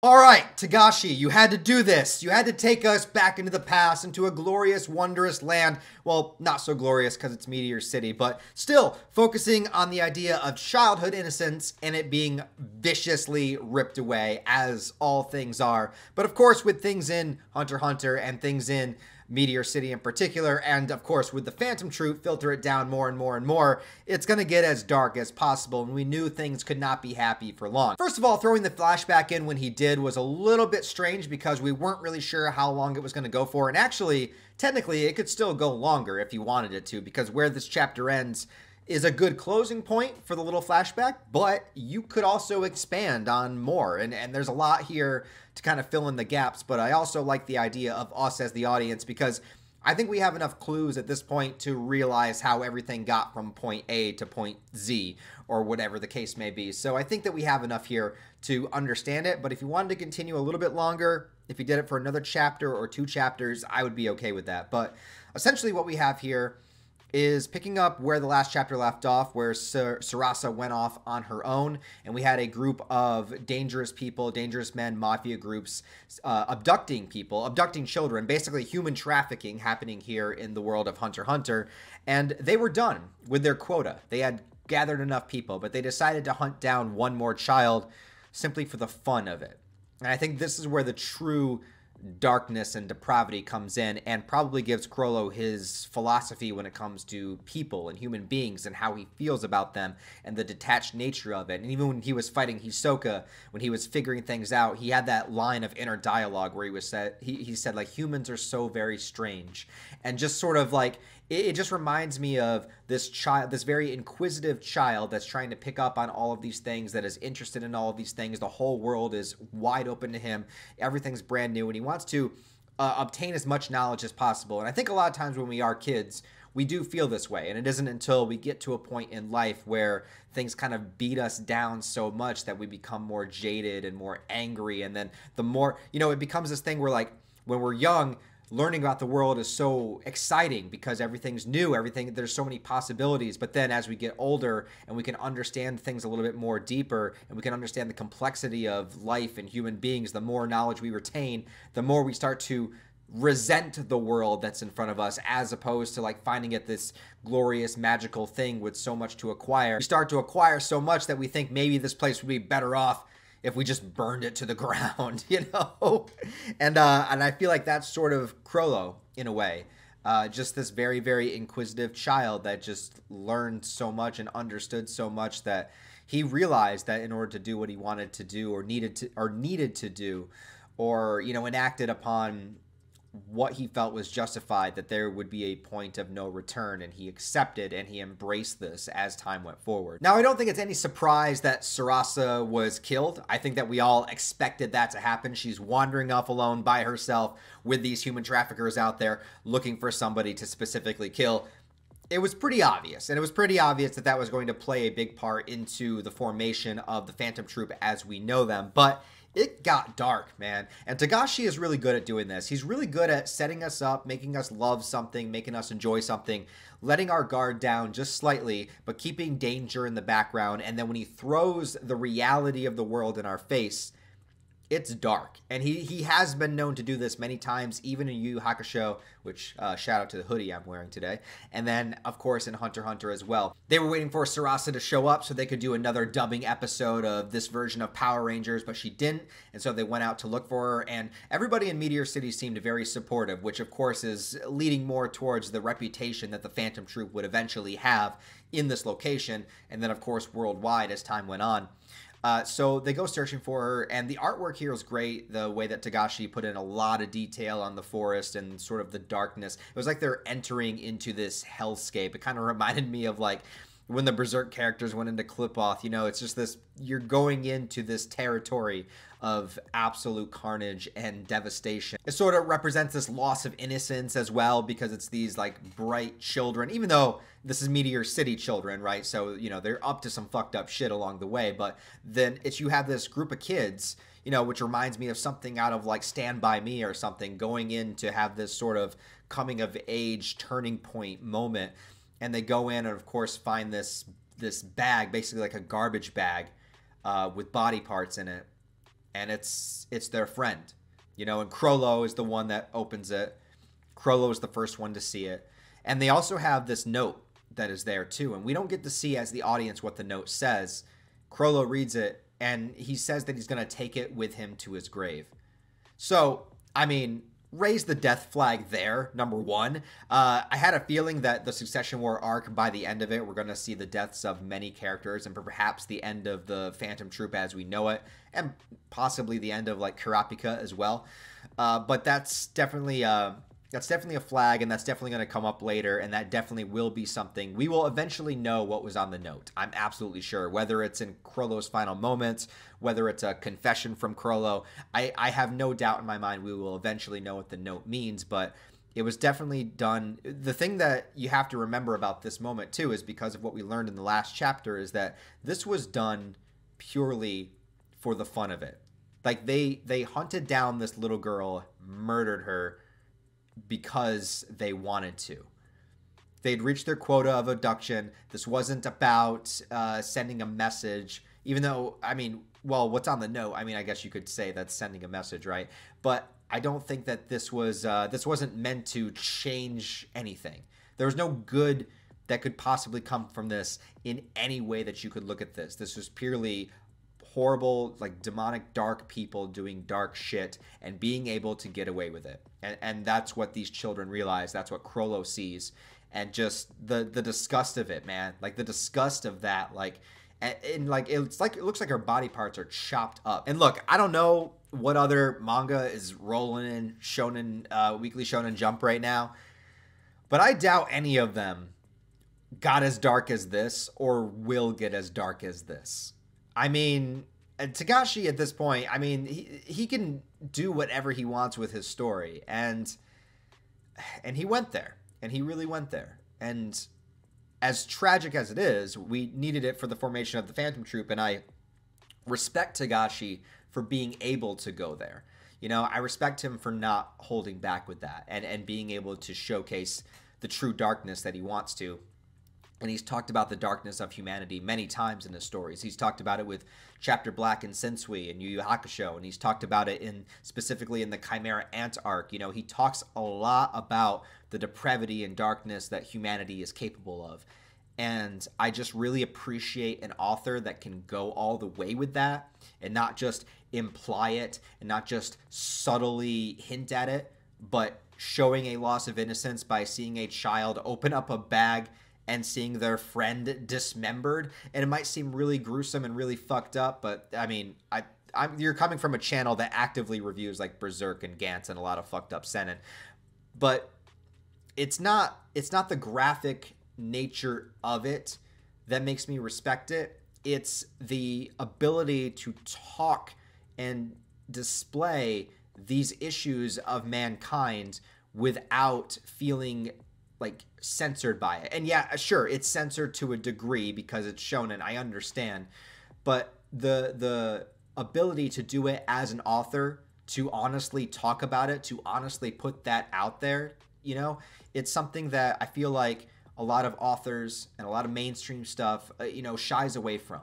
All right, Togashi, you had to do this. You had to take us back into the past, into a glorious, wondrous land. Well, not so glorious because it's Meteor City, but still focusing on the idea of childhood innocence and it being viciously ripped away, as all things are. But of course, with things in Hunter x Hunter and things in Meteor City in particular, and of course with the Phantom Troop, filter it down more and more and more, it's going to get as dark as possible, and we knew things could not be happy for long. First of all, throwing the flashback in when he did was a little bit strange because we weren't really sure how long it was going to go for, and actually, technically, it could still go longer if you wanted it to, because where this chapter ends is a good closing point for the little flashback, but you could also expand on more, and there's a lot here to kind of fill in the gaps, but I also like the idea of us as the audience because I think we have enough clues at this point to realize how everything got from point A to point Z, or whatever the case may be. So I think that we have enough here to understand it, but if you wanted to continue a little bit longer, if you did it for another chapter or 2 chapters, I would be okay with that. But essentially what we have here is picking up where the last chapter left off, where Sarasa went off on her own, and we had a group of dangerous people, dangerous men, mafia groups, abducting people, abducting children, basically human trafficking happening here in the world of Hunter x Hunter, and they were done with their quota. They had gathered enough people, but they decided to hunt down one more child simply for the fun of it. And I think this is where the true darkness and depravity comes in, and probably gives Chrollo his philosophy when it comes to people and human beings and how he feels about them and the detached nature of it. And even when he was fighting Hisoka, when he was figuring things out, he had that line of inner dialogue where he said like, humans are so very strange, and just sort of like it just reminds me of this child, this very inquisitive child that's trying to pick up on all of these things, that is interested in all of these things. The whole world is wide open to him. Everything's brand new, and he wants to obtain as much knowledge as possible. And I think a lot of times when we are kids, we do feel this way. And it isn't until we get to a point in life where things kind of beat us down so much that we become more jaded and more angry. And then the more, it becomes this thing where, like, when we're young, learning about the world is so exciting because everything's new, there's so many possibilities. But then as we get older and we can understand things a little bit more deeper, and we can understand the complexity of life and human beings, the more knowledge we retain, the more we start to resent the world that's in front of us, as opposed to like finding it this glorious magical thing with so much to acquire. We start to acquire so much that we think maybe this place would be better off if we just burned it to the ground, And I feel like that's sort of Chrollo in a way. Just this very, very inquisitive child that just learned so much and understood so much that he realized that in order to do what he wanted to do or needed to do, or, enacted upon what he felt was justified, that there would be a point of no return, and he accepted and he embraced this as time went forward. Now, I don't think it's any surprise that Sarasa was killed. I think that we all expected that to happen. She's wandering off alone by herself with these human traffickers out there looking for somebody to specifically kill. It was pretty obvious, and it was pretty obvious that that was going to play a big part into the formation of the Phantom Troop as we know them, but it got dark, man. And Togashi is really good at doing this. He's really good at setting us up, making us love something, making us enjoy something, letting our guard down just slightly, but keeping danger in the background. And then when he throws the reality of the world in our face, it's dark. And he has been known to do this many times, even in Yu Yu Hakusho, which shout out to the hoodie I'm wearing today. And then, of course, in Hunter x Hunter as well. They were waiting for Sarasa to show up so they could do another dubbing episode of this version of Power Rangers, but she didn't. And so they went out to look for her. And everybody in Meteor City seemed very supportive, which, of course, is leading more towards the reputation that the Phantom Troop would eventually have in this location. And then, of course, worldwide as time went on. So they go searching for her, and the artwork here is great. The way that Togashi put in a lot of detail on the forest and sort of the darkness. It was like they're entering into this hellscape. It kind of reminded me of like when the Berserk characters went into Clipoth. It's just this, you're going into this territory of absolute carnage and devastation. It sort of represents this loss of innocence as well, because it's these like bright children, even though this is Meteor City children, right? So, they're up to some fucked up shit along the way, but then you have this group of kids, which reminds me of something out of like Stand By Me or something, going in to have this sort of coming of age turning point moment. And they go in and, of course, find this bag, basically like a garbage bag with body parts in it. and it's their friend, and Krollo is the one that opens it. Krollo is the first one to see it. And they also have this note that is there too, and we don't get to see as the audience what the note says. Krollo reads it, and he says that he's going to take it with him to his grave. So, I mean, raise the death flag there, number one. I had a feeling that the Succession War arc, by the end of it, we're going to see the deaths of many characters and perhaps the end of the Phantom Troop as we know it, and possibly the end of, like, Kurapika as well. But that's definitely a flag, and that's definitely going to come up later, and that definitely will be something. We will eventually know what was on the note. I'm absolutely sure. Whether it's in Krollo's final moments, whether it's a confession from Krollo, I have no doubt in my mind we will eventually know what the note means, but it was definitely done. The thing that you have to remember about this moment, too, is because of what we learned in the last chapter, is that this was done purely for the fun of it. Like, they hunted down this little girl, murdered her, because they wanted to. They'd reached their quota of abduction. This wasn't about sending a message, even though, I mean, well, what's on the note? I mean, I guess you could say that's sending a message, right? But I don't think that this wasn't meant to change anything. There was no good that could possibly come from this in any way that you could look at this. This was purely horrible, like, demonic, dark people doing dark shit and being able to get away with it. And that's what these children realize. That's what Krollo sees. And just the disgust of it, man. Like, the disgust of that, like, and like, it looks like her body parts are chopped up. And look, I don't know what other manga is rolling in Shonen, Weekly Shonen Jump right now, but I doubt any of them got as dark as this or will get as dark as this. I mean, Togashi at this point, I mean, he can do whatever he wants with his story, and he went there, and he really went there. And as tragic as it is, we needed it for the formation of the Phantom Troop, and I respect Togashi for being able to go there. I respect him for not holding back with that, and being able to showcase the true darkness that he wants to. And he's talked about the darkness of humanity many times in his stories. He's talked about it with Chapter Black and Sensui and Yu Yu Hakusho, and he's talked about it specifically in the Chimera Ant arc. He talks a lot about the depravity and darkness that humanity is capable of. And I just really appreciate an author that can go all the way with that and not just imply it and not just subtly hint at it, but showing a loss of innocence by seeing a child open up a bag and seeing their friend dismembered. And it might seem really gruesome and really fucked up, but I mean, you're coming from a channel that actively reviews like Berserk and Gantz and a lot of fucked up seinen, but it's not the graphic nature of it that makes me respect it. It's the ability to talk and display these issues of mankind without feeling like censored by it. And yeah, sure, it's censored to a degree because it's shonen, I understand, but the ability to do it as an author, to honestly talk about it, to honestly put that out there, it's something that I feel like a lot of authors and a lot of mainstream stuff shies away from.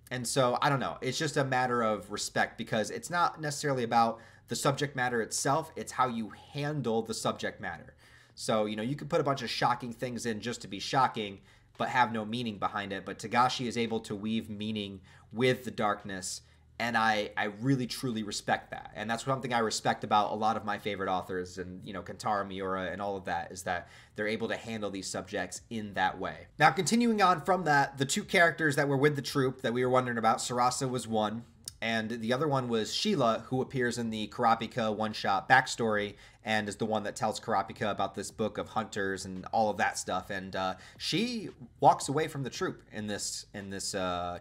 And so I don't know, it's just a matter of respect, because it's not necessarily about the subject matter itself, it's how you handle the subject matter. So, you could put a bunch of shocking things in just to be shocking, but have no meaning behind it. But Togashi is able to weave meaning with the darkness, and I really, truly respect that. And that's something I respect about a lot of my favorite authors, and, Kentaro Miura and all of that, is that they're able to handle these subjects in that way. Now, continuing on from that, the two characters that were with the troop that we were wondering about, Sarasa was one, and the other one was Sheila, who appears in the Kurapika one-shot backstory and is the one that tells Kurapika about this book of hunters and all of that stuff. And she walks away from the troop in this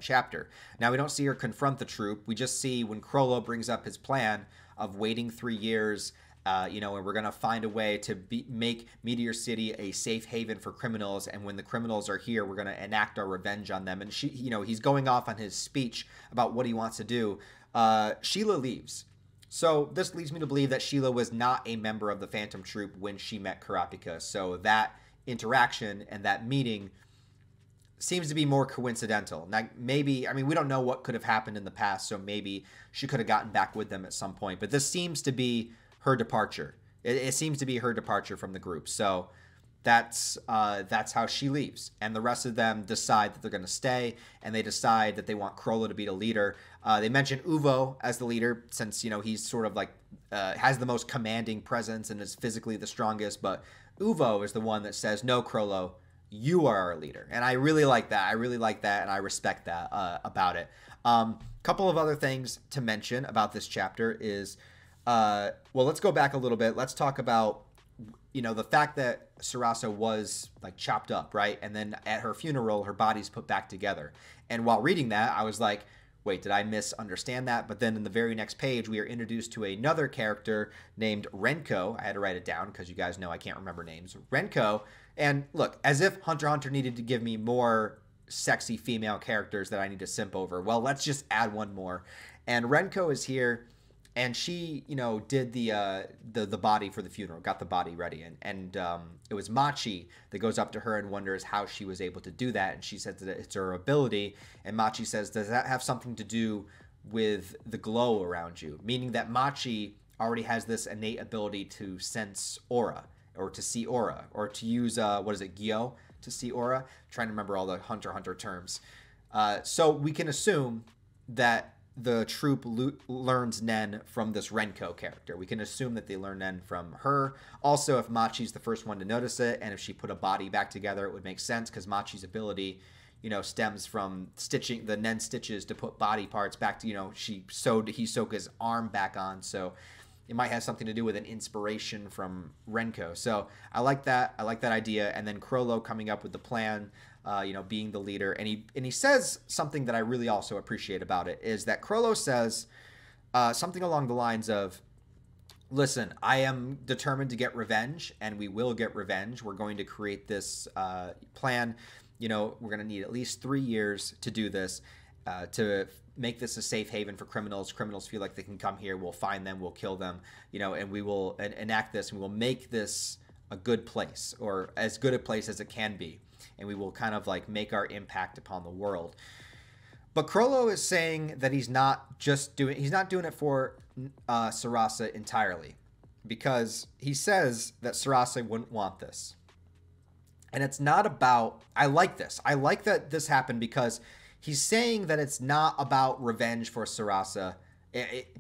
chapter. Now, we don't see her confront the troop. We just see when Krollo brings up his plan of waiting 3 years, and we're going to find a way to make Meteor City a safe haven for criminals. And when the criminals are here, we're going to enact our revenge on them. And he's going off on his speech about what he wants to do. Sheila leaves. So this leads me to believe that Sheila was not a member of the Phantom Troop when she met Kurapika. So that interaction and that meeting seems to be more coincidental. Now, maybe, I mean, we don't know what could have happened in the past, so maybe she could have gotten back with them at some point. But this seems to be her departure. It seems to be her departure from the group. So that's how she leaves. And the rest of them decide that they're going to stay, and they decide that they want Chrollo to be the leader. They mention Uvo as the leader since, you know, he's sort of like has the most commanding presence and is physically the strongest. But Uvo is the one that says, no, Chrollo, you are our leader. And I really like that. I really like that, and I respect that about it. Couple of other things to mention about this chapter is, well, let's go back a little bit. Let's talk about, you know, the fact that Sarasa was like chopped up, right? And then at her funeral, her body's put back together. And while reading that, I was like, wait, did I misunderstand that? But then in the very next page, we are introduced to another character named Renko. I had to write it down because you guys know I can't remember names. Renko. And look, as if Hunter x Hunter needed to give me more sexy female characters that I need to simp over. Well, let's just add one more. And Renko is here, and she, you know, did the body for the funeral, got the body ready. And it was Machi that goes up to her and wonders how she was able to do that. And she said that it's her ability. And Machi says, does that have something to do with the glow around you? Meaning that Machi already has this innate ability to sense aura, or to see aura, or to use, what is it, Gyo, to see aura? I'm trying to remember all the Hunter x Hunter terms. So we can assume that the troop learns Nen from this Renko character. We can assume that they learn Nen from her. Also, if Machi's the first one to notice it, and if she put a body back together, it would make sense, because Machi's ability, you know, stems from stitching the Nen stitches to put body parts back to, you know, he sewed his arm back on, so it might have something to do with an inspiration from Renko. So I like that. I like that idea. And then Chrollo coming up with the plan, you know, being the leader. And he says something that I really also appreciate about it, is that Chrollo says something along the lines of, listen, I am determined to get revenge, and we will get revenge. We're going to create this plan. You know, we're going to need at least 3 years to do this, to make this a safe haven for criminals. Criminals feel like they can come here. We'll find them. We'll kill them. You know, and we will enact this, and we will make this a good place, or as good a place as it can be. And we will kind of like make our impact upon the world. But Chrollo is saying that he's not doing it for Sarasa entirely, because he says that Sarasa wouldn't want this. And it's not about, I like this. I like that this happened, because he's saying that it's not about revenge for Sarasa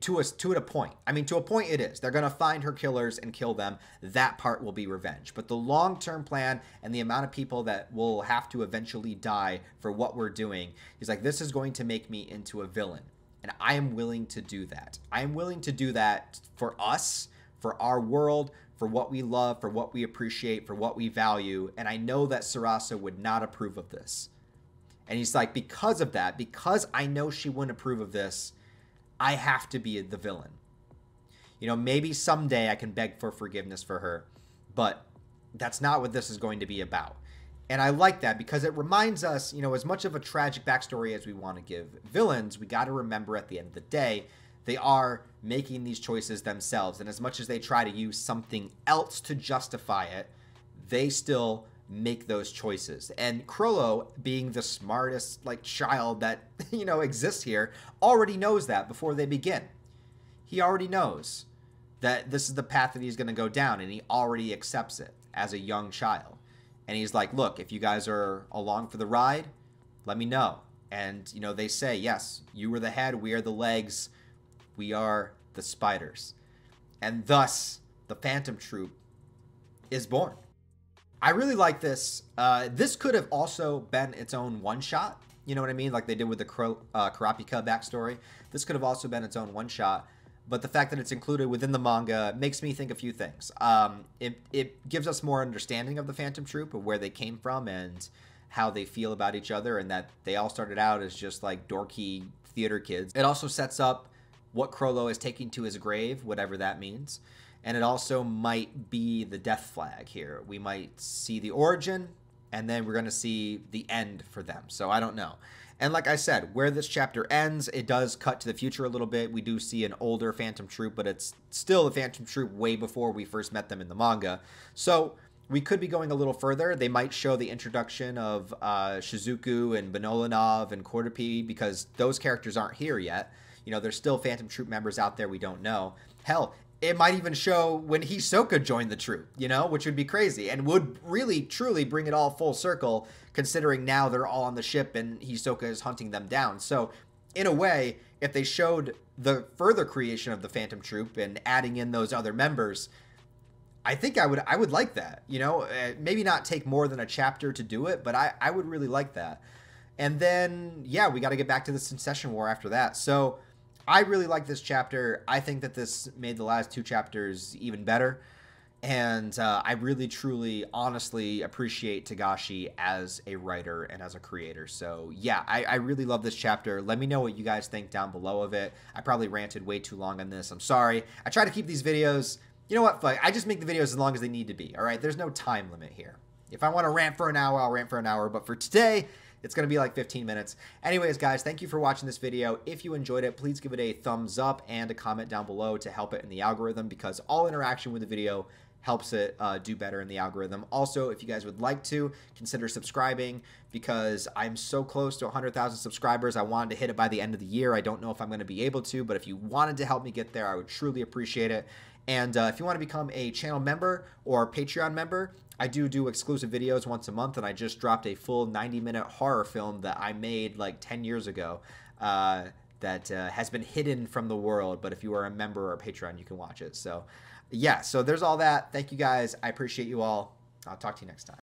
to a point. I mean, to a point it is. They're going to find her killers and kill them. That part will be revenge. But the long-term plan and the amount of people that will have to eventually die for what we're doing, he's like, this is going to make me into a villain. And I am willing to do that. I am willing to do that for us, for our world, for what we love, for what we appreciate, for what we value. And I know that Sarasa would not approve of this. And he's like, because of that, because I know she wouldn't approve of this, I have to be the villain. You know, maybe someday I can beg for forgiveness for her, but that's not what this is going to be about. And I like that, because it reminds us, you know, as much of a tragic backstory as we want to give villains, we got to remember at the end of the day, they are making these choices themselves. And as much as they try to use something else to justify it, they still make those choices. And Chrollo, being the smartest like child that, you know, exists here, already knows that before they begin. He already knows that this is the path that he's going to go down, and he already accepts it as a young child. And he's like, look, if you guys are along for the ride, let me know. And, you know, they say, yes, you are the head, we are the legs, we are the spiders. And thus, the Phantom Troop is born. I really like this. This could have also been its own one-shot. You know what I mean? Like they did with the Kurapika backstory. This could have also been its own one-shot. But the fact that it's included within the manga makes me think a few things. It gives us more understanding of the Phantom Troop, of where they came from and how they feel about each other, and that they all started out as just like dorky theater kids. It also sets up what Chrollo is taking to his grave, whatever that means. And it also might be the death flag here. We might see the origin, and then we're going to see the end for them. So I don't know. And like I said, where this chapter ends, it does cut to the future a little bit. We do see an older Phantom Troop, but it's still the Phantom Troop way before we first met them in the manga. So we could be going a little further. They might show the introduction of Shizuku and Benolanov and Quarterpie, because those characters aren't here yet. You know, there's still Phantom Troop members out there we don't know. Hell, it might even show when Hisoka joined the troop, you know, which would be crazy and would really, truly bring it all full circle, considering now they're all on the ship and Hisoka is hunting them down. So, in a way, if they showed the further creation of the Phantom Troop and adding in those other members, I think I would like that, you know, maybe not take more than a chapter to do it, but I would really like that. And then, yeah, we got to get back to the Succession War after that. So I really like this chapter. I think that this made the last 2 chapters even better. And I really, truly, honestly appreciate Togashi as a writer and as a creator. So, yeah, I really love this chapter. Let me know what you guys think down below of it. I probably ranted way too long on this. I'm sorry. I try to keep these videos... You know what? Fuck. I just make the videos as long as they need to be, all right? There's no time limit here. If I want to rant for an hour, I'll rant for an hour. But for today, it's going to be like 15 minutes. Anyways, guys, thank you for watching this video. If you enjoyed it, please give it a thumbs up and a comment down below to help it in the algorithm, because all interaction with the video helps it do better in the algorithm. Also, if you guys would like to, consider subscribing, because I'm so close to 100,000 subscribers. I wanted to hit it by the end of the year. I don't know if I'm going to be able to, but if you wanted to help me get there, I would truly appreciate it. And if you want to become a channel member or Patreon member, I do exclusive videos once a month, and I just dropped a full 90-minute horror film that I made like 10 years ago that has been hidden from the world. But if you are a member or a Patreon, you can watch it. So, yeah, so there's all that. Thank you guys. I appreciate you all. I'll talk to you next time.